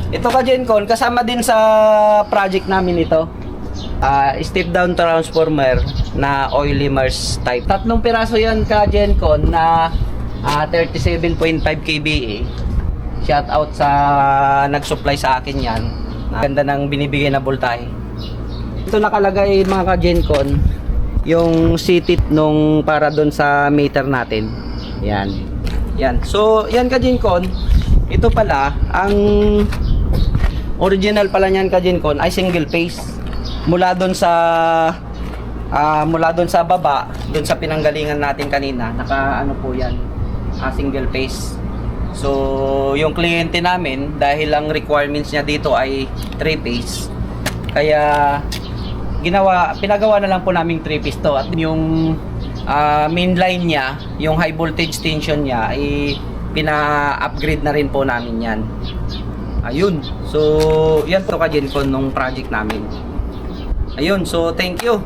Ito ka Gencon, kasama din sa project namin ito. Step down transformer na oil immerse type. 3 piraso yan ka Gencon na 37.5 kVA. Shout out sa nag-supply sa akin yan. Ganda ng binibigay na voltahe. Ito nakalagay mga ka Gencon yung CTIT nung para doon sa meter natin. Yan. Yan. So, yan ka Gencon. Ito pala ang original pala niyan ka Gencon ay single phase. Mula doon sa baba, doon sa pinanggalingan natin kanina, naka ano po 'yan, single phase. So, yung kliyente namin dahil ang requirements niya dito ay 3 phase. Kaya pinagawa na lang po naming 3 phase to at yung main line niya, yung high voltage tension niya ay pina-upgrade na rin po namin 'yan. Ayun. So, yan to ka Gencon nung project namin. Ayun, so thank you.